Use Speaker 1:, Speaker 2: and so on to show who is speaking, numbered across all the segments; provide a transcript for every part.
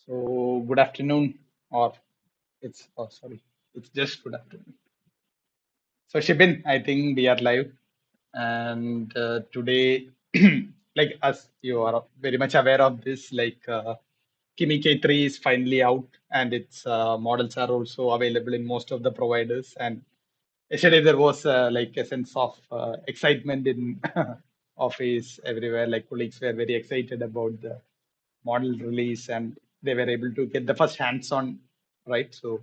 Speaker 1: So good afternoon, or it's just good afternoon. So Shibin, I think we are live, and today, like as you are very much aware of this, Kimi K3 is finally out, and its models are also available in most of the providers. And yesterday there was like a sense of excitement in office everywhere. Like colleagues were very excited about the model release, and they were able to get the first hands-on, right? So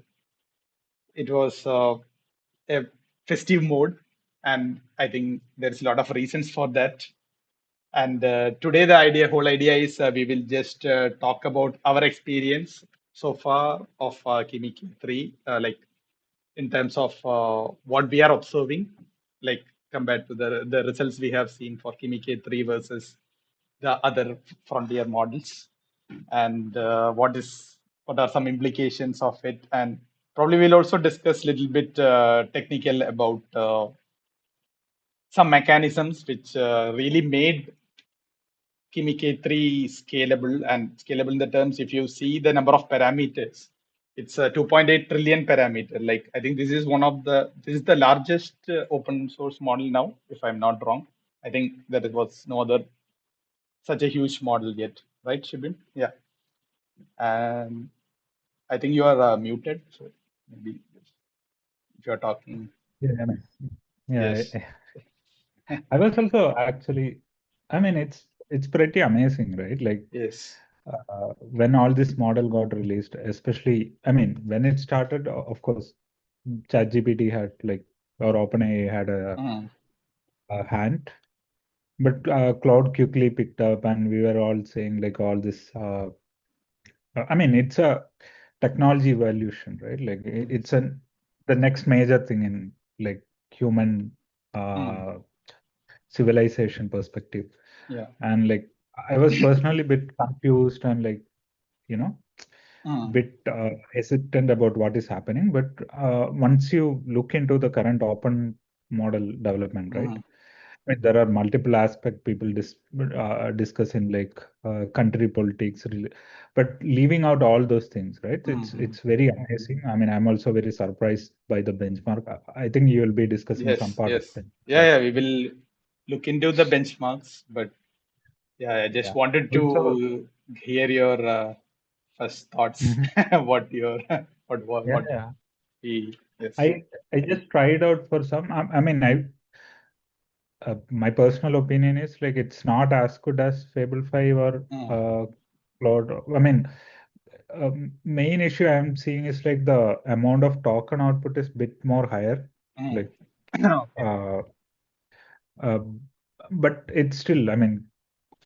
Speaker 1: it was a festive mode, and I think there's a lot of reasons for that. And today the whole idea is we will just talk about our experience so far of Kimi K3, like in terms of what we are observing, like compared to the results we have seen for Kimi K3 versus the other frontier models, and what are some implications of it, and probably we'll also discuss a little bit technical about some mechanisms which really made Kimi K3 scalable, and scalable in the terms if you see the number of parameters, it's a 2.8 trillion parameter. Like I think this is the largest open source model now, if I'm not wrong. I think that it was no other such a huge model yet, right, Shibin? Yeah, and I think you are muted, so maybe if you're talking,
Speaker 2: Yeah, yeah.
Speaker 1: yes,
Speaker 2: I was also actually, I mean, it's pretty amazing, right? Like
Speaker 1: yes,
Speaker 2: when all this model got released, especially, I mean, when it started, of course, ChatGPT had like, or OpenAI had
Speaker 1: mm,
Speaker 2: a hand, but Cloud quickly picked up, and we were all saying like all this. I mean, it's a technology evolution, right? Like it's
Speaker 1: yes,
Speaker 2: the next major thing in like human
Speaker 1: mm,
Speaker 2: uh, civilization perspective.
Speaker 1: yeah,
Speaker 2: And like I was personally a bit confused and like, you know,
Speaker 1: mm,
Speaker 2: bit hesitant about what is happening. But once you look into the current open model development, right?
Speaker 1: mm,
Speaker 2: I mean, there are multiple aspects people discuss in like country politics, but leaving out all those things, right?
Speaker 1: mm.
Speaker 2: It's very amazing. I mean, I'm also very surprised by the benchmark. I think you will be discussing some
Speaker 1: Yes,
Speaker 2: part of
Speaker 1: yes,
Speaker 2: it.
Speaker 1: yeah, yeah. We will look into the benchmarks, but yeah, I just
Speaker 2: Yeah.
Speaker 1: wanted
Speaker 2: Also,
Speaker 1: to hear your first thoughts.
Speaker 2: mhm.
Speaker 1: What your
Speaker 2: Yeah,
Speaker 1: what
Speaker 2: yeah.
Speaker 1: we yes.
Speaker 2: I just tried out for some. I mean, my personal opinion is like it's not as good as Fable 5 or
Speaker 1: Mm,
Speaker 2: Claude. I mean, main issue I'm seeing is like the amount of token output is bit more higher.
Speaker 1: mm.
Speaker 2: Like,
Speaker 1: Okay.
Speaker 2: uh, uh, but it's still, I mean,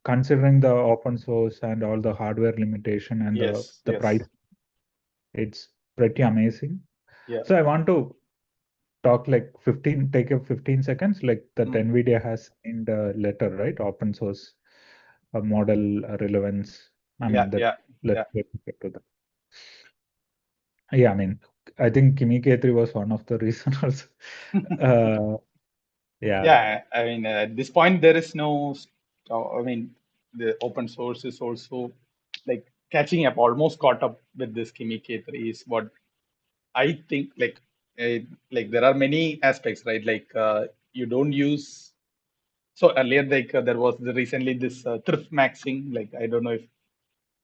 Speaker 2: considering the open source and all the hardware limitation and
Speaker 1: Yes,
Speaker 2: the
Speaker 1: yes,
Speaker 2: price, it's pretty amazing.
Speaker 1: yeah.
Speaker 2: So I want to talk like 15, take a 15 seconds, like that
Speaker 1: Mm,
Speaker 2: NVIDIA has in the letter, right? Open source model relevance. I
Speaker 1: yeah,
Speaker 2: mean, that
Speaker 1: yeah,
Speaker 2: let's
Speaker 1: yeah.
Speaker 2: get to that. Yeah, I mean, I think Kimi K3 was one of the reasons. uh, yeah.
Speaker 1: Yeah, I mean, at this point, there is no, I mean, the open source is also like catching up, almost caught up with this Kimi K3 is what I think. Like there are many aspects, right? You don't use, so earlier, there was recently this thrift maxing. Like, I don't know if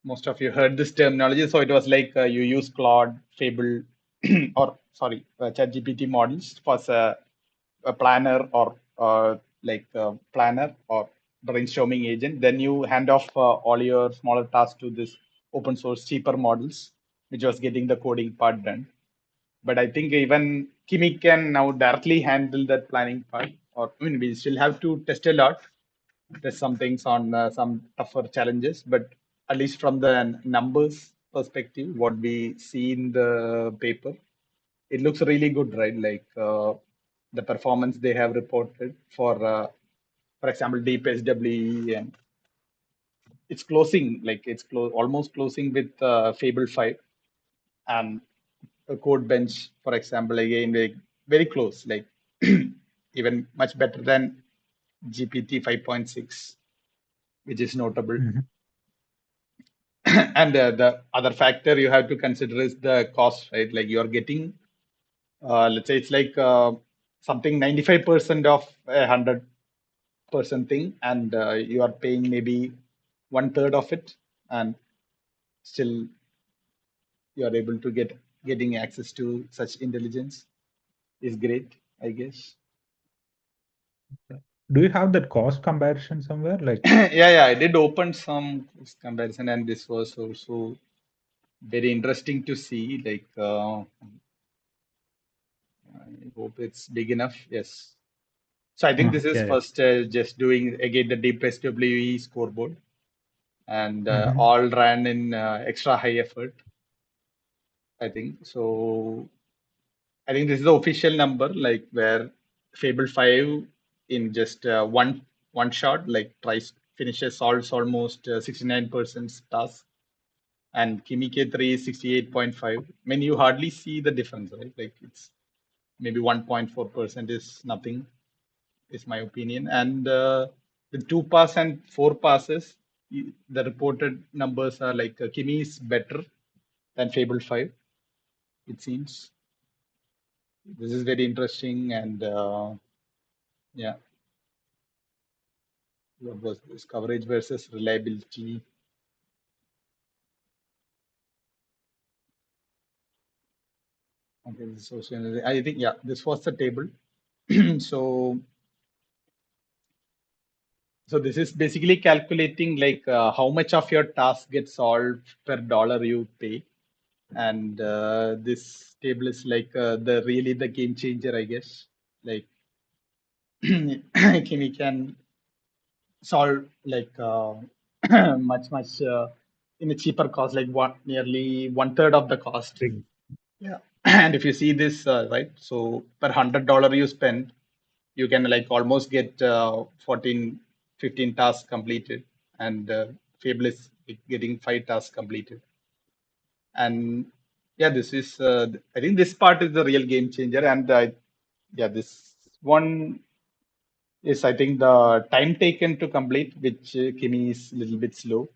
Speaker 1: most of you heard this terminology. So it was like you use Claude, Fable, or sorry, ChatGPT models for a planner or planner or brainstorming agent. Then you hand off all your smaller tasks to this open source cheaper models, which was getting the coding part done. But I think even Kimi can now directly handle that planning part. Or I mean, we still have to test a lot. There's some things on some tougher challenges, but at least from the numbers perspective, what we see in the paper, it looks really good, right? The performance they have reported for example, deep SWE, and it's closing, almost closing with Fable 5 and a code bench, for example, again, very close, like even much better than GPT 5.6, which is notable.
Speaker 2: Mhm.
Speaker 1: And the other factor you have to consider is the cost, right? Like you're getting, let's say it's like something 95% of 100% thing, and you are paying maybe one third of it, and still you are able to getting access to such intelligence is great, I guess.
Speaker 2: Do you have that cost comparison somewhere? Like,
Speaker 1: Yeah, I did open some comparison, and this was also very interesting to see. Like, I hope it's big enough. Yes. So I think this is
Speaker 2: yeah, yeah.
Speaker 1: first just doing again the deep SWE scoreboard, and
Speaker 2: Mm-hmm.
Speaker 1: all ran in extra high effort. I think so. I think this is the official number, like where Fable 5 in just one shot, like tries finishes solves almost 69% task, and Kimi K3 is 68.5. I mean, you hardly see the difference, right? Like it's maybe 1.4% is nothing, is my opinion. And with two pass and four passes, the reported numbers are like Kimi is better than Fable 5, it seems. This is very interesting, and yeah, what was this? Coverage versus reliability. Okay, this is social. I think yeah, this was the table. so so this is basically calculating like how much of your task gets solved per dollar you pay, and this table is like the really the game changer, I guess. Like Kimi can solve like much in a cheaper cost, like one nearly one third of the cost.
Speaker 2: Big.
Speaker 1: Yeah. And if you see this, right, so per $100 you spend, you can like almost get 14, 15 tasks completed, and Fable is getting 5 tasks completed. And yeah, this is, I think this part is the real game changer. And yeah, this one is, I think, the time taken to complete, which Kimi is a little bit slow.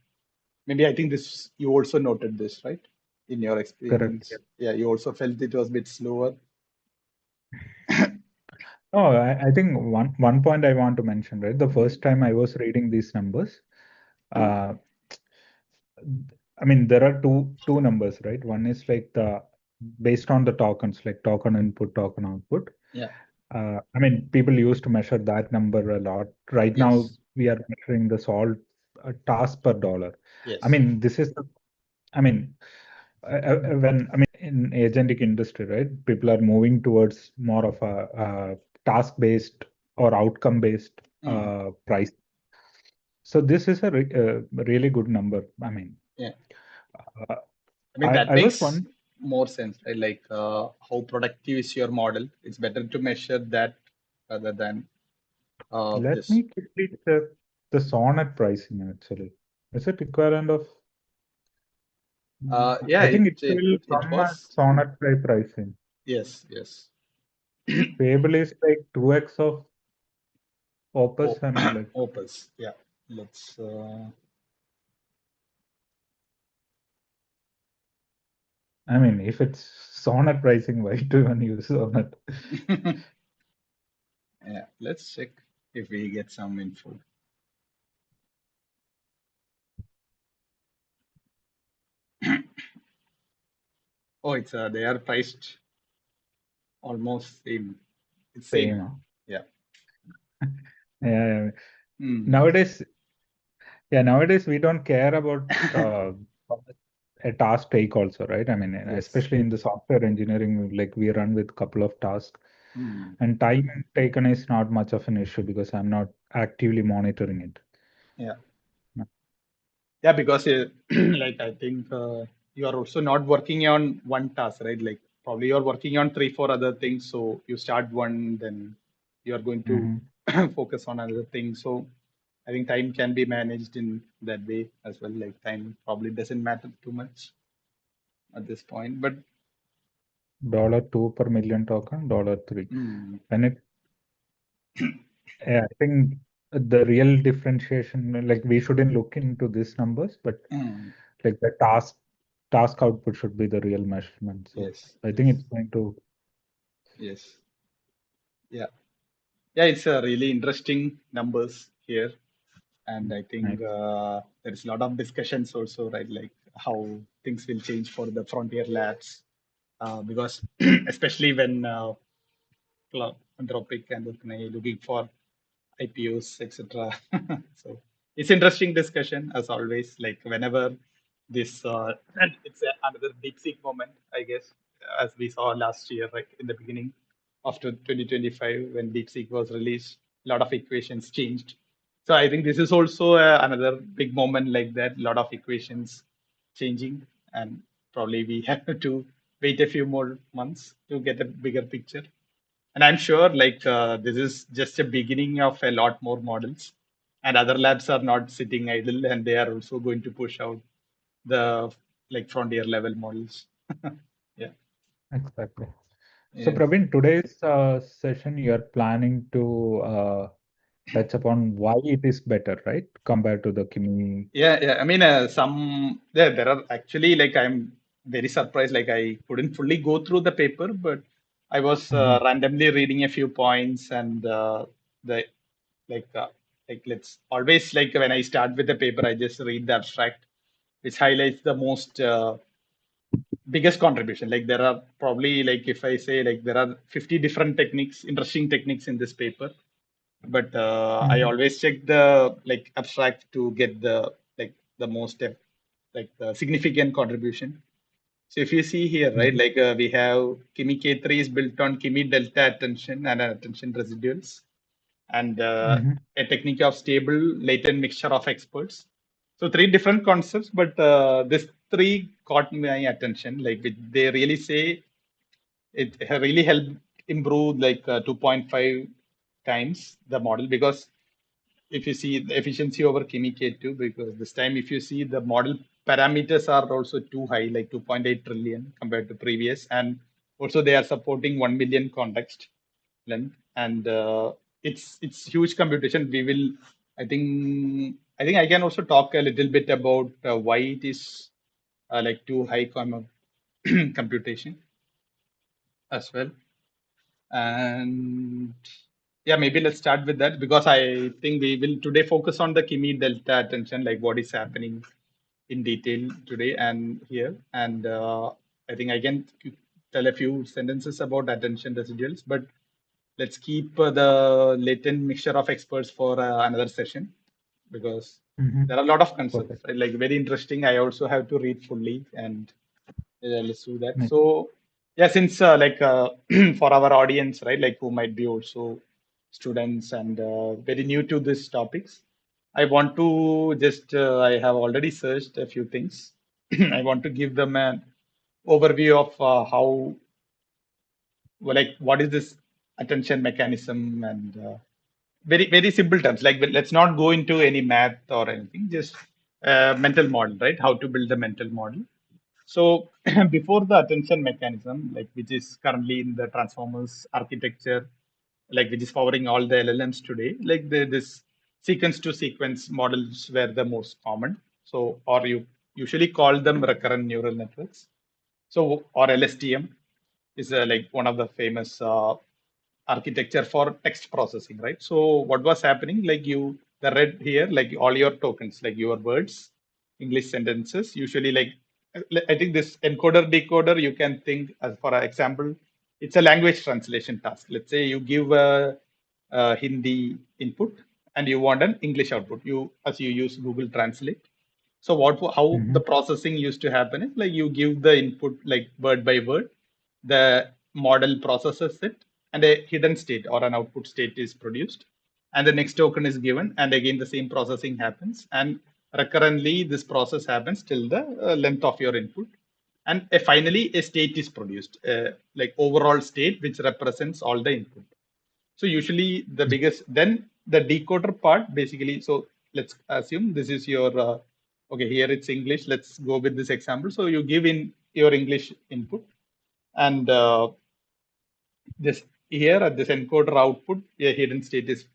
Speaker 1: Maybe I think this, you also noted this, right? In your
Speaker 2: Correct.
Speaker 1: experience. Yeah, you also felt it was a bit slower.
Speaker 2: Oh, I think one point I want to mention, right? The first time I was reading these numbers, uh, I mean, there are two numbers, right? One is like the based on the tokens, like token input, token output.
Speaker 1: Yeah.
Speaker 2: I mean, people used to measure that number a lot. Right now,
Speaker 1: Yes.
Speaker 2: we are measuring the solved task per dollar. I
Speaker 1: Yes.
Speaker 2: mean, this is the, I mean, when I mean in agentic industry, right? People are moving towards more of a task-based or outcome-based
Speaker 1: Mm.
Speaker 2: price. So this is a really good number. I mean,
Speaker 1: Yeah.
Speaker 2: uh,
Speaker 1: I mean, that
Speaker 2: I was
Speaker 1: makes
Speaker 2: one.
Speaker 1: more sense, right? Like, how productive is your model? It's better to measure that rather than
Speaker 2: Let
Speaker 1: this.
Speaker 2: me quickly check the Sonnet pricing actually. Is it equivalent of?
Speaker 1: Yeah,
Speaker 2: I think
Speaker 1: it,
Speaker 2: it
Speaker 1: it
Speaker 2: will
Speaker 1: it
Speaker 2: come at
Speaker 1: was.
Speaker 2: Sonnet pricing.
Speaker 1: Yes, yes.
Speaker 2: Fable is like 2x of
Speaker 1: Oh,
Speaker 2: Opus and like,
Speaker 1: Opus. Yeah. Let's.
Speaker 2: I mean, if it's Sonnet pricing, why do you even use Sonnet?
Speaker 1: Yeah. Let's check if we get some info. Oh, it's they are priced almost same. It's same.
Speaker 2: Same.
Speaker 1: Yeah.
Speaker 2: Yeah.
Speaker 1: Hmm.
Speaker 2: Nowadays, yeah, nowadays we don't care about how much a task take also, right? I mean,
Speaker 1: Yes.
Speaker 2: especially in the software engineering, like we run with couple of tasks,
Speaker 1: Hmm.
Speaker 2: and time taken is not much of an issue because I'm not actively monitoring it.
Speaker 1: Yeah. Yeah, because like I think you are also not working on one task, right? Like probably you're working on three, four other things. So you start one, then you are going to
Speaker 2: Hmm.
Speaker 1: focus on another thing. So I think time can be managed in that way as well. Like time probably doesn't matter too much at this point. But
Speaker 2: $2 per million token, $3.
Speaker 1: mm,
Speaker 2: When it, yeah, I think the real differentiation, like we shouldn't look into these numbers, but
Speaker 1: mm,
Speaker 2: like the task output should be the real measurement. So
Speaker 1: Yes,
Speaker 2: I
Speaker 1: yes,
Speaker 2: think it's going to
Speaker 1: yes. Yeah, yeah. It's a really interesting numbers here, and I think
Speaker 2: nice.
Speaker 1: there is a lot of discussions also, right? Like how things will change for the frontier labs, because especially when Anthropic and OpenAI looking for IPOs, etc. So it's interesting discussion as always. Like whenever this, and it's another DeepSeek moment, I guess, as we saw last year, right in the beginning after 2025 when DeepSeek was released, a lot of equations changed. So I think this is also another big moment like that. A lot of equations changing, and probably we have to wait a few more months to get a bigger picture. And I'm sure like this is just a beginning of a lot more models. And other labs are not sitting idle and they are also going to push out the like frontier level models. Yeah.
Speaker 2: Exactly. So
Speaker 1: Yes.
Speaker 2: Praveen, today's session you're planning to touch upon why it is better, right? Compared to the Kimi.
Speaker 1: Yeah, yeah. I mean, some there are actually like I'm very surprised. Like I couldn't fully go through the paper, but I was
Speaker 2: Mhm.
Speaker 1: randomly reading a few points and the like uh, like let's always like when I start with the paper, I just read the abstract, which highlights the most biggest contribution. Like there are probably like if I say like there are 50 different techniques, interesting techniques in this paper, but I
Speaker 2: Mhm.
Speaker 1: always check the like abstract to get the like the most like the significant contribution. So if you see here, right,
Speaker 2: Mhm.
Speaker 1: like we have Kimi K3 is built on Kimi delta attention and attention residuals, and
Speaker 2: Mhm.
Speaker 1: a technique of stable latent mixture of experts. So three different concepts, but this three caught my attention. Like they really say it really helped improve like 2.5 times the model, because if you see the efficiency over Kimi K2, because this time if you see the model parameters are also too high, like 2.8 trillion compared to previous, and also they are supporting 1 million context length, and it's huge computation. We will, I think I can also talk a little bit about why it is like too high computation as well. And yeah, maybe let's start with that, because I think we will today focus on the Kimi delta attention, like what is happening in detail today and here. And I think I can tell a few sentences about attention residuals, but let's keep the latent mixture of experts for another session, because
Speaker 2: Mhm.
Speaker 1: there are a lot of concepts,
Speaker 2: Perfect.
Speaker 1: right? Like very interesting. I also have to read fully, and let's do that.
Speaker 2: Nice.
Speaker 1: So yeah, since like for our audience, right, like who might be also students and very new to these topics, I want to just I have already searched a few things. I want to give them an overview of how, well, like what is this attention mechanism, and very very simple terms. Like let's not go into any math or anything, just mental model, right? How to build a mental model. So before the attention mechanism, like which is currently in the transformers architecture, like which is powering all the LLMs today, like this sequence to sequence models were the most common. So, or you usually call them recurrent neural networks. So, or LSTM is like one of the famous architecture for text processing, right? So what was happening, like you, the red here, like all your tokens, like your words, English sentences, usually like, I think this encoder decoder, you can think as for example, it's a language translation task. Let's say you give a Hindi input and you want an English output. You, as you use Google Translate. So how the
Speaker 2: Mhm.
Speaker 1: processing used to happen is like you give the input like word by word, the model processes it, and a hidden state or an output state is produced, and the next token is given, and again the same processing happens, and recurrently this process happens till the length of your input, and finally a state is produced, like overall state which represents all the input. So usually the biggest, then the decoder part basically. So let's assume this is your okay. Here it's English. Let's go with this example. So you give in your English input, and this here at this encoder output, a hidden state is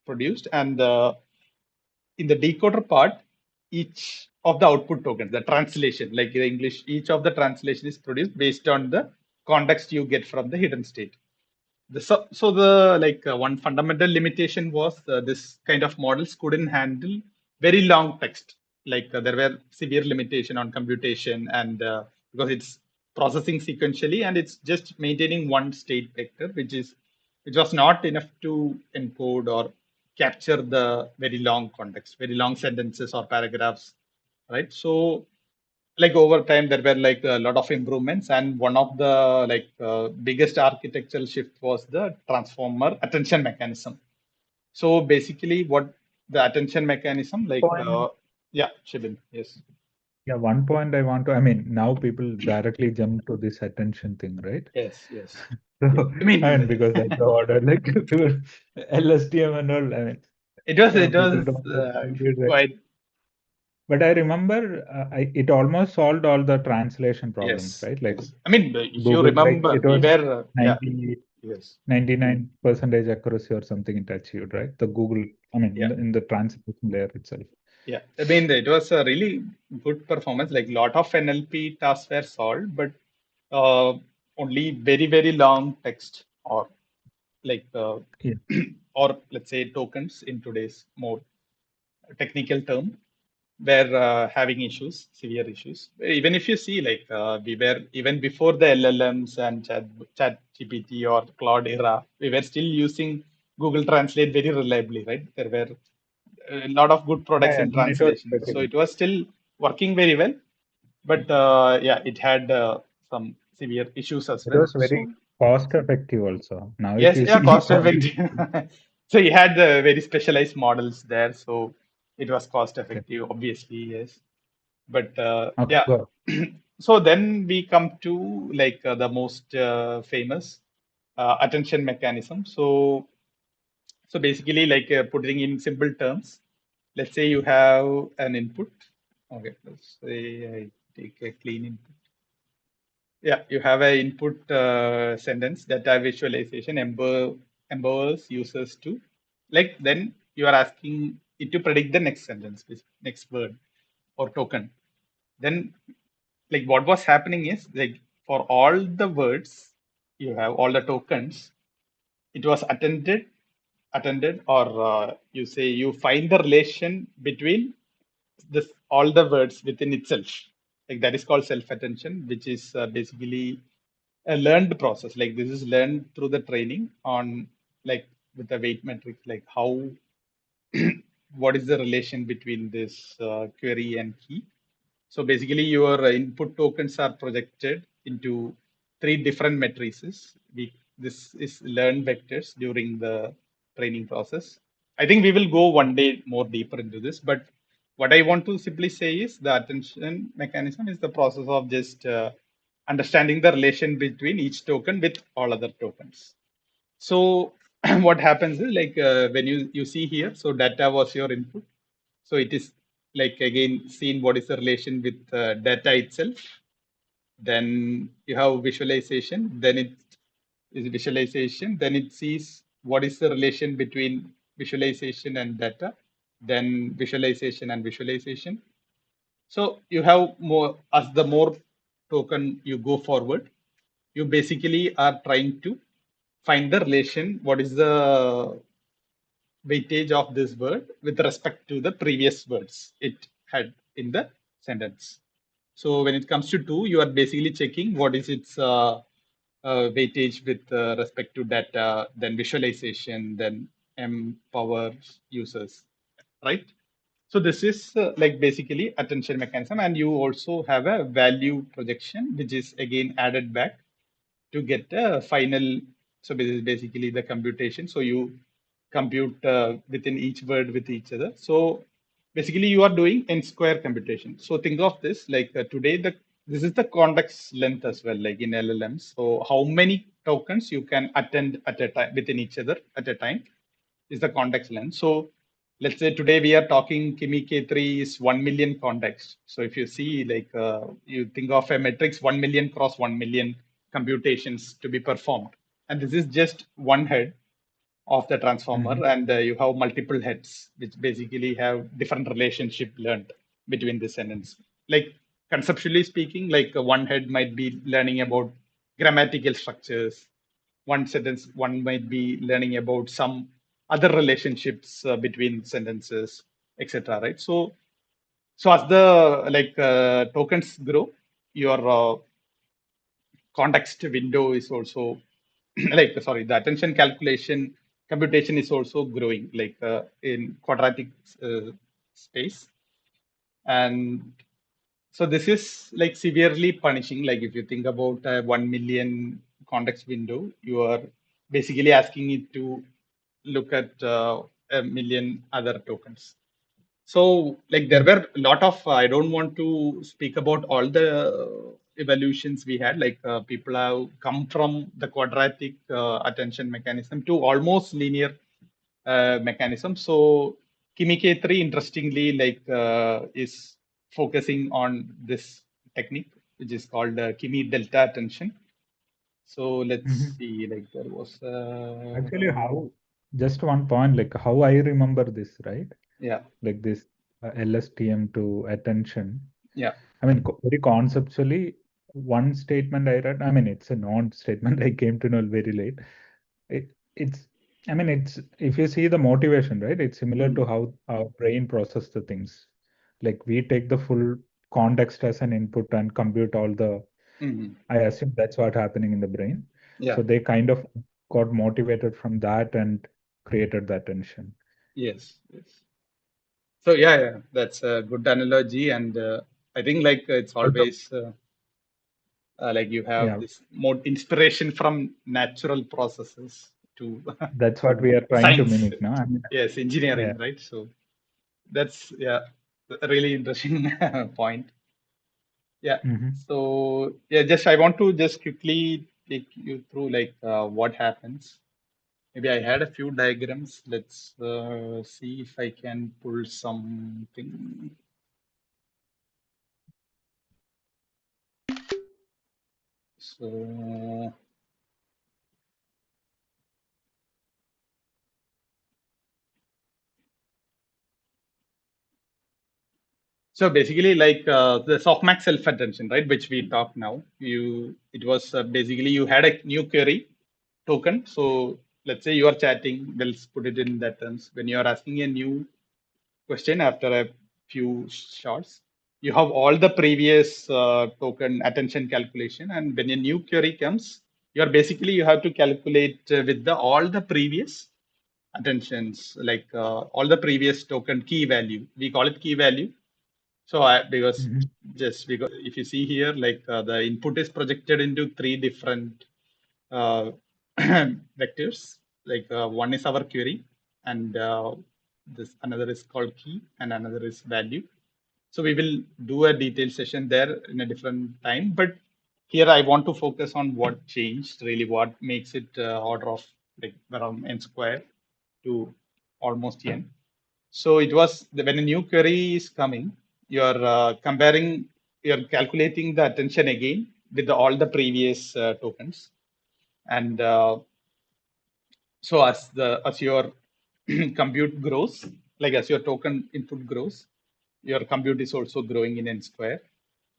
Speaker 1: produced, and in the decoder part, each of the output tokens, the translation, like the English, each of the translation is produced based on the context you get from the hidden state. So the one fundamental limitation was this kind of models couldn't handle very long text. There were severe limitation on computation and because it's processing sequentially and it's just maintaining one state vector, which was not enough to encode or capture the very long context, very long sentences or paragraphs, right? So over time there were a lot of improvements, and one of the biggest architectural shift was the transformer attention mechanism. So basically what the attention mechanism
Speaker 2: Point,
Speaker 1: yeah, Shibin, yes.
Speaker 2: yeah, one point I want to, I mean, now people directly jump to this attention thing, right?
Speaker 1: Yes, yes. Yeah,
Speaker 2: So,
Speaker 1: I mean,
Speaker 2: I mean, because that's the order, like LSTM and all, I mean,
Speaker 1: it
Speaker 2: people
Speaker 1: was
Speaker 2: don't read it, right?
Speaker 1: quite.
Speaker 2: But I remember it almost solved all the translation problems,
Speaker 1: Yes,
Speaker 2: right? Like
Speaker 1: yes, I mean, if you
Speaker 2: Google, like
Speaker 1: remember
Speaker 2: it
Speaker 1: we
Speaker 2: was
Speaker 1: were yeah,
Speaker 2: 90,
Speaker 1: yes,
Speaker 2: 99% accuracy or something it achieved, right? The Google, I mean,
Speaker 1: yeah.
Speaker 2: in the translation layer itself.
Speaker 1: Yeah, I mean, it was a really good performance. Like lot of NLP tasks were solved, but uh, only very, very long text or like
Speaker 2: Yeah.
Speaker 1: or let's say tokens in today's more technical term were having issues, severe issues. Even if you see, we were even before the LLMs and Chat GPT or Claude era, we were still using Google Translate very reliably, right? There were a lot of good
Speaker 2: Yeah,
Speaker 1: products
Speaker 2: yeah,
Speaker 1: in
Speaker 2: and it was
Speaker 1: translation,
Speaker 2: pretty
Speaker 1: so
Speaker 2: good.
Speaker 1: it was still working very well. But yeah, it had some severe issues as
Speaker 2: It
Speaker 1: well.
Speaker 2: was very
Speaker 1: So
Speaker 2: cost effective also. Now, if
Speaker 1: yes,
Speaker 2: you
Speaker 1: yeah,
Speaker 2: see
Speaker 1: cost
Speaker 2: all these,
Speaker 1: effective. So you had very specialized models there, so it was cost
Speaker 2: okay,
Speaker 1: effective, obviously, yes. But
Speaker 2: okay,
Speaker 1: yeah,
Speaker 2: go.
Speaker 1: so then we come to the most famous attention mechanism. So basically, putting in simple terms, let's say you have an input. Okay, let's say I take a clean input. Yeah, you have an input sentence data visualization empowers users to then you are asking it to predict the next sentence, next word or token. Then what was happening is for all the words you have all the tokens, it was attended or you say you find the relation between this all the words within itself, that is called self attention, which is basically a learned process. This is learned through the training on like with the weight metric, how what is the relation between this query and key. So basically, your input tokens are projected into three different matrices. This is learned vectors during the training process. I think we will go one day more deeper into this, but what I want to simply say is the attention mechanism is the process of just understanding the relation between each token with all other tokens. So what happens is when you see here, so data was your input, so it is again seen what is the relation with data itself. Then you have visualization. Then it is visualization. Then it sees what is the relation between visualization and data. Then visualization and visualization. So you have more as the more token you go forward, you basically are trying to find the relation. What is the weightage of this word with respect to the previous words it had in the sentence. So when it comes to two, you are basically checking what is its weightage with respect to data, then visualization, then empowers users, right? So this is basically attention mechanism, and you also have a value projection, which is again added back to get a final. So this is basically the computation. So you compute within each word with each other. So basically you are doing n square computation. So think of this today the this is the context length as well, like in LLMs. So how many tokens you can attend at a time within each other at a time is the context length. So let's say today we are talking Kimi K3 is 1 million context. So if you see you think of a matrix 1 million cross 1 million computations to be performed. And this is just one head of the transformer,
Speaker 2: Mhm.
Speaker 1: and you have multiple heads which basically have different relationship learned. between the sentence. Like conceptually speaking, like one head might be learning about grammatical structures. One sentence, one might be learning about some other relationships between sentences, etc. Right. So as the tokens grow, your context window is also the attention calculation computation is also growing in quadratic uh, space. And so this is like severely punishing. Like if you think about a 1 million context window, you are basically asking it to look at a million other tokens. So, like, there were a lot of, I don't want to speak about all the evolutions we had. People have come from the quadratic attention mechanism to almost linear mechanism. So, Kimi K3, interestingly, is focusing on this technique, which is called Kimi delta attention. So, let's
Speaker 2: Mhm.
Speaker 1: see, like, there was,
Speaker 2: Actually, how, just one point, like how I remember this, right?
Speaker 1: yeah,
Speaker 2: Like this LSTM to attention.
Speaker 1: yeah.
Speaker 2: I mean, very conceptually, one statement I read, I mean, it's a non-statement I came to know very late. It's, I mean, it's, if you see the motivation, right? It's similar
Speaker 1: Mm,
Speaker 2: to how our brain processes the things. Like we take the full context as an input and compute all the,
Speaker 1: mm,
Speaker 2: I assume that's what happening in the brain.
Speaker 1: yeah,
Speaker 2: So they kind of got motivated from that and created that tension.
Speaker 1: yes, yes. So yeah, that's a good analogy, and I think it's
Speaker 2: Also,
Speaker 1: always like you have
Speaker 2: yeah,
Speaker 1: this more inspiration from natural processes to
Speaker 2: that's what we are trying to
Speaker 1: science.
Speaker 2: mimic now. I mean,
Speaker 1: Yes,
Speaker 2: yeah.
Speaker 1: engineering, right? So that's a really interesting point. Yeah.
Speaker 2: Mhm.
Speaker 1: So yeah, just I want to just quickly take you through what happens. Maybe I had a few diagrams. Let's see if I can pull something. So So basically, the softmax self-attention, right, which we talk now, it was basically you had a new query token. So let's say you are chatting, we'll put it in that terms. When you are asking a new question after a few shots, you have all the previous token attention calculation, and when a new query comes, you have to calculate with the all the previous attentions, all the previous token key value. We call it key value. So
Speaker 2: Mhm.
Speaker 1: because if you see here, the input is projected into three different uh, vectors. One is our query, and this another is called key, and another is value. So we will do a detailed session there in a different time. But here I want to focus on what changed, really, what makes it order of like around n square to almost n. So it was when a new query is coming, you're you're calculating the attention again with all the previous tokens, and so as your compute grows, like as your token input grows, your compute is also growing in n square.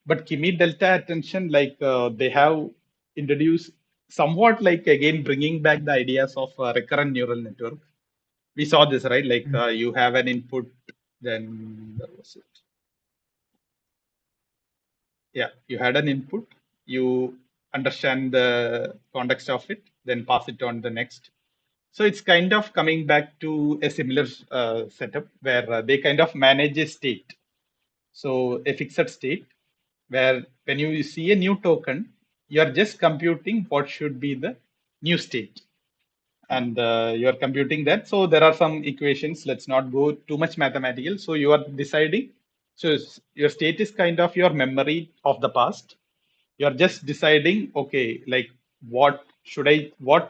Speaker 1: But Kimi delta attention, they have introduced somewhat like again bringing back the ideas of recurrent neural network. We saw this, right?
Speaker 2: Mhm.
Speaker 1: You have an input, then that was it. Yeah, you had an input, you understand the context of it, then pass it on the next. So it's kind of coming back to a similar setup where they kind of manage a state. So a fixed state where when you see a new token, you are just computing what should be the new state, and you are computing that. So there are some equations. Let's not go too much mathematical. So you are deciding. So your state is kind of your memory of the past. You are just deciding, okay, like what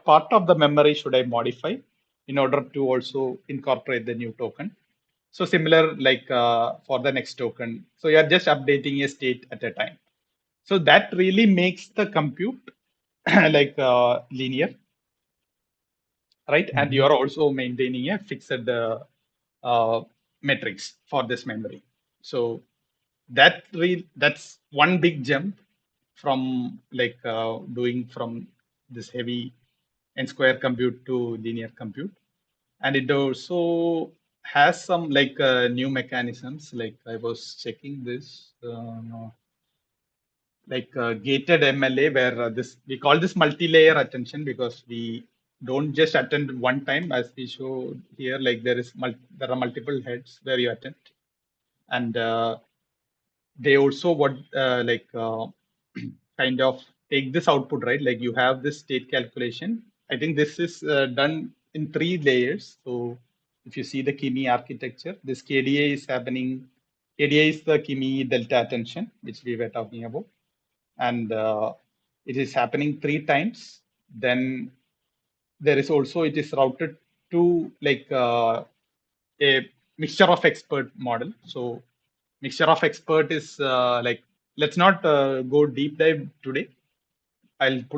Speaker 1: part of the memory should I modify in order to also incorporate the new token. So similar for the next token. So you are just updating a state at a time. So that really makes the compute linear, right? And you
Speaker 2: Mhm.
Speaker 1: are also maintaining a fixed uh, metrics for this memory. So that's one big jump from like doing from this heavy n square compute to linear compute. And it also has some like new mechanisms. Like I was checking this like gated MLA, where this we call this multi-layer attention, because we don't just attend one time, as we show here. Like there are multiple heads where you attend, and they also what kind of take this output, right? Like you have this state calculation. I think this is done in three layers. So if you see the Kimi architecture, this KDA is happening. KDA is the Kimi delta attention, which we were talking about, and it is happening three times. Then there is also, it is routed to like a mixture of expert model. So mixture of expert is like, let's not go deep dive today.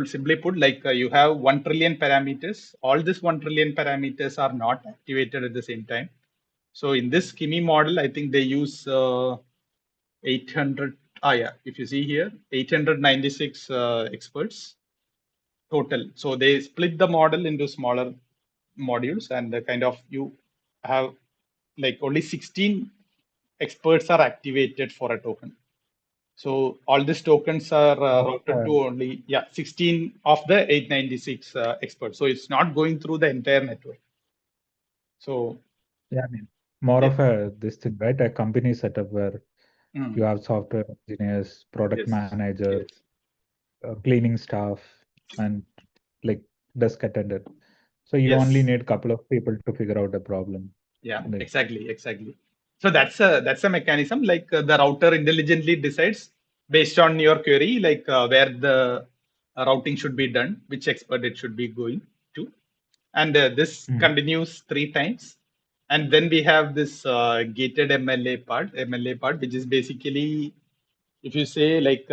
Speaker 1: Simply put, like you have 1 trillion parameters. All this 1 trillion parameters are not activated at the same time. So in this Kimi model, I think they use 800. Ah, yeah. If you see here, 896 experts total. So they split the model into smaller modules, and kind of you have like only 16 experts are activated for a token. So all these tokens are
Speaker 2: More of
Speaker 1: routed
Speaker 2: a,
Speaker 1: to only 16 of the 896 experts. So it's not going through the entire network. So
Speaker 2: yeah, I mean, more
Speaker 1: yeah,
Speaker 2: of a this thing, right? A company setup where you
Speaker 1: mm,
Speaker 2: have software engineers, product
Speaker 1: yes,
Speaker 2: manager,
Speaker 1: yes,
Speaker 2: cleaning staff, and like desk attendant. So you only
Speaker 1: yes.
Speaker 2: need a couple of people to figure out the problem.
Speaker 1: Yeah,
Speaker 2: Like,
Speaker 1: exactly, exactly. So that's a mechanism. Like the router intelligently decides based on your query, like where the routing should be done, which expert it should be going to, and this
Speaker 2: mm,
Speaker 1: continues three times. And then we have this gated MLA part, which is basically, if you say like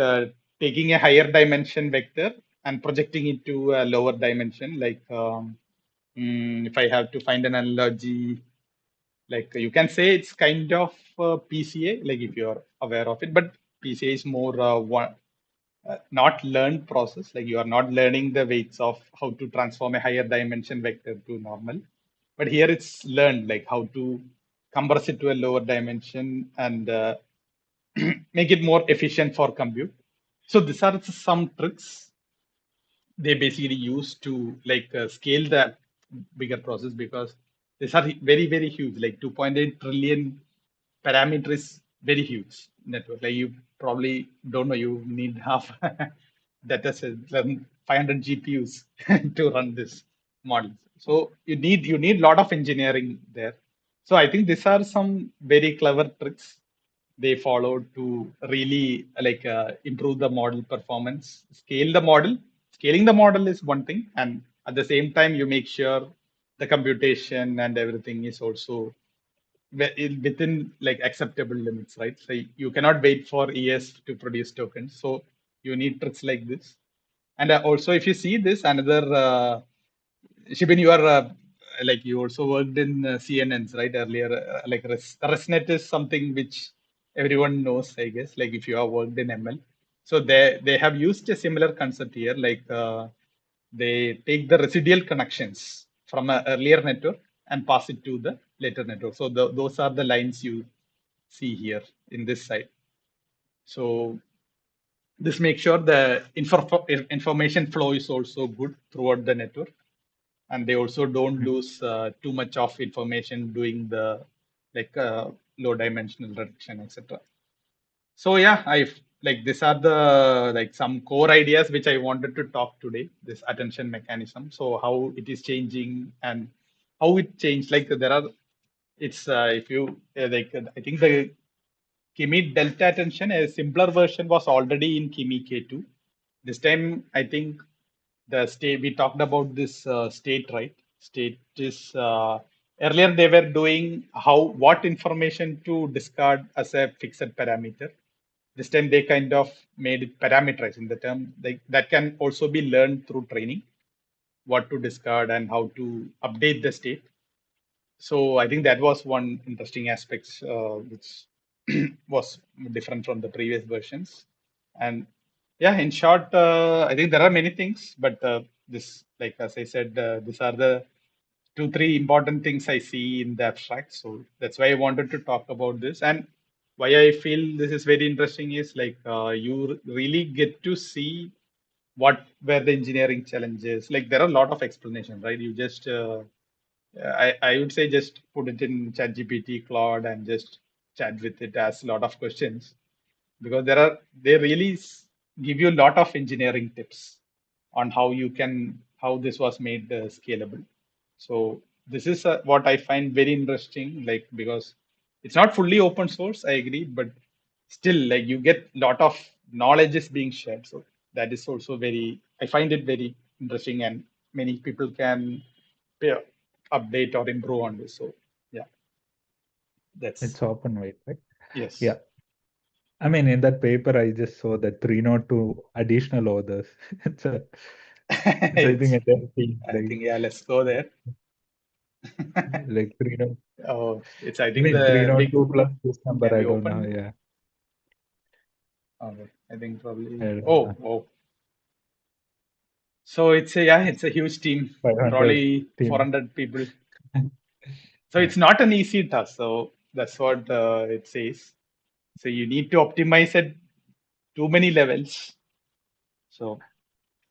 Speaker 1: taking a higher dimension vector and projecting it to a lower dimension, like if I have to find an analogy, like you can say it's kind of PCA, like if you're aware of it, but PCA is more not learned process. Like you are not learning the weights of how to transform a higher dimension vector to normal, but here it's learned, like how to compress it to a lower dimension and make it more efficient for compute. So these are some tricks they basically use to like scale the bigger process, because these are very huge. Like 2.8 trillion parameter is very huge network. Like you probably don't know, you need half data set, 500 GPUs to run this model. So you need a lot of engineering there. So I think these are some very clever tricks they followed to really like improve the model performance, scale the model. Scaling the model is one thing, and at the same time you make sure the computation and everything is also within like acceptable limits, right? So you cannot wait for years to produce tokens. So you need tricks like this. And also, if you see this, another Shibin, you are like you also worked in CNNs, right? Earlier, like ResNet is something which everyone knows, I guess. Like if you have worked in ML, so they have used a similar concept here. Like they take the residual connections from an earlier network and pass it to the later network. So those are the lines you see here in this side. So this makes sure the information flow is also good throughout the network, and they also don't
Speaker 2: mm,
Speaker 1: lose too much of information doing the like low dimensional reduction, etc. So yeah, I like these are the like some core ideas which I wanted to talk today, this attention mechanism. So how it is changing and how it changed. Like there are, it's if you like I think the Kimi delta attention, a simpler version, was already in Kimi K2. This time I think the state we talked about this state, right? State is earlier they were doing how what information to discard as a fixed parameter. This time they kind of made it parameterized in the term, like that can also be learned through training, what to discard and how to update the state. So I think that was one interesting aspect which was different from the previous versions. And yeah, in short, I think there are many things, but this, like as I said, these are the two, three important things I see in the abstract. So that's why I wanted to talk about this. And why I feel this is very interesting is like you really get to see what were the engineering challenges. Like there are a lot of explanation, right? You just I would say just put it in ChatGPT, Claude, and just chat with it, ask a lot of questions, because they really give you a lot of engineering tips on how this was made scalable. So this is what I find very interesting, like because it's not fully open source, I agree, but still, like you get lot of knowledge is being shared. So that is also very, I find it very interesting, and many people can yeah, update or improve on this. So yeah, that's
Speaker 2: It's open weight, right?
Speaker 1: yes.
Speaker 2: Yeah. I mean, in that paper, I just saw that 302 additional authors. It's a, it's I think
Speaker 1: It's
Speaker 2: a dead thing,
Speaker 1: I think yeah, let's go there.
Speaker 2: like 30.
Speaker 1: Oh, it's I
Speaker 2: I
Speaker 1: think
Speaker 2: mean,
Speaker 1: the big
Speaker 2: 302 plus this number,
Speaker 1: can
Speaker 2: I
Speaker 1: we
Speaker 2: don't know.
Speaker 1: open?
Speaker 2: Yeah.
Speaker 1: Okay, I think
Speaker 2: I
Speaker 1: probably.
Speaker 2: don't
Speaker 1: Oh,
Speaker 2: know.
Speaker 1: oh. So it's a yeah, it's a huge team,
Speaker 2: 500
Speaker 1: probably
Speaker 2: team.
Speaker 1: 400 people. So
Speaker 2: Yeah.
Speaker 1: it's not an easy task. So that's what it says. So you need to optimize at too many levels. So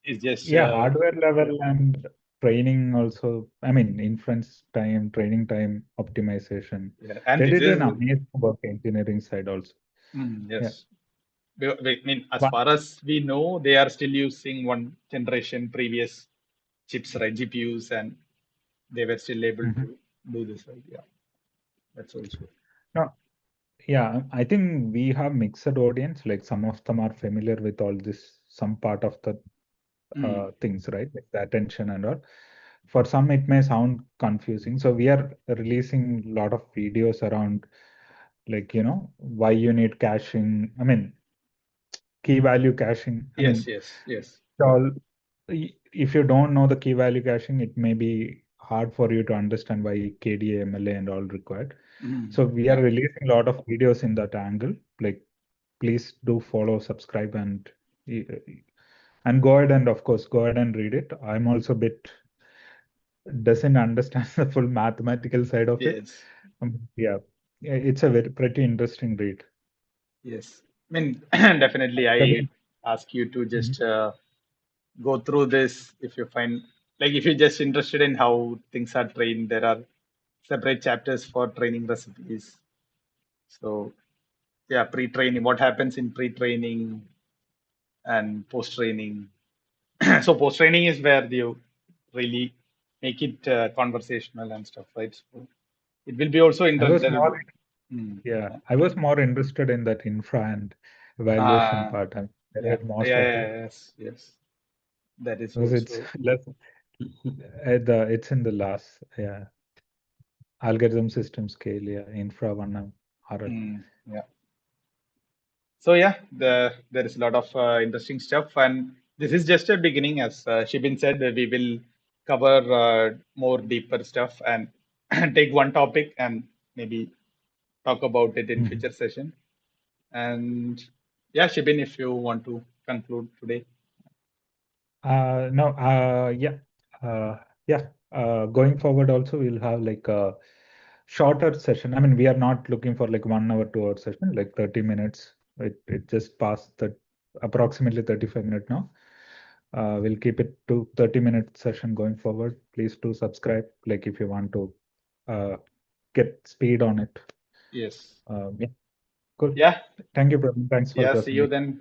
Speaker 1: it's just
Speaker 2: Yeah, hardware level and training also. I mean, inference time, training time, optimization.
Speaker 1: yeah, and
Speaker 2: They
Speaker 1: this
Speaker 2: did
Speaker 1: is
Speaker 2: an amazing work engineering side also. Yeah.
Speaker 1: yes. I mean, as
Speaker 2: One.
Speaker 1: far as we know, they are still using one generation previous chips, right? GPUs, and they were still able
Speaker 2: Mhm.
Speaker 1: to do this, right? Yeah, that's also.
Speaker 2: No, yeah, I think we have mixed audience. Like some of them are familiar with all this, some part of the
Speaker 1: Mm.
Speaker 2: things, right? Like the attention and all. For some, it may sound confusing. So we are releasing a lot of videos around, like, why you need caching. I mean, key value caching. I
Speaker 1: Yes,
Speaker 2: mean,
Speaker 1: yes, yes.
Speaker 2: all if you don't know the key value caching, it may be hard for you to understand why KDA, MLA, and all required.
Speaker 1: Mm.
Speaker 2: So we are
Speaker 1: Yeah,
Speaker 2: releasing a lot of videos in that angle. Like, please do follow, subscribe, and go ahead and of course go ahead and read it. I'm also a bit doesn't understand the full mathematical side of it.
Speaker 1: yes,
Speaker 2: Yeah, it's a very pretty interesting read.
Speaker 1: yes. I mean, definitely, I
Speaker 2: Praveen?
Speaker 1: ask you to
Speaker 2: Mhm.
Speaker 1: just go through this if you find, like, if you're just interested in how things are trained, there are separate chapters for training recipes. So, yeah, pre-training, what happens in pre-training and post-training. So post-training is where you really make it conversational and stuff, right? So it will be also
Speaker 2: I was
Speaker 1: there will be,
Speaker 2: more
Speaker 1: yeah.
Speaker 2: I was more interested in that infra and evaluation
Speaker 1: Uh,
Speaker 2: part. I
Speaker 1: yeah,
Speaker 2: read
Speaker 1: yeah,
Speaker 2: most of it
Speaker 1: yes, yes. That is
Speaker 2: because it's
Speaker 1: also,
Speaker 2: less it's in the last, yeah, algorithm system scale, yeah, infra one RL.
Speaker 1: yeah. So yeah, there is a lot of interesting stuff, and this is just a beginning. As Shibin said, we will cover more deeper stuff and take one topic and maybe talk about it in
Speaker 2: Mhm.
Speaker 1: future session. And yeah, Shibin, if you want to conclude today.
Speaker 2: No, yeah. Going forward, also we'll have like a shorter session. I mean, we are not looking for like 1 hour, 2 hour session, like 30 minutes. It just passed the approximately 35 minutes now. We'll keep it to 30-minute session going forward. Please do subscribe, like if you want to uh, get speed on it.
Speaker 1: Yes.
Speaker 2: Yeah, cool.
Speaker 1: Yeah.
Speaker 2: Thank you, Praveen. Thanks for
Speaker 1: Yeah. See you
Speaker 2: presenting.
Speaker 1: then.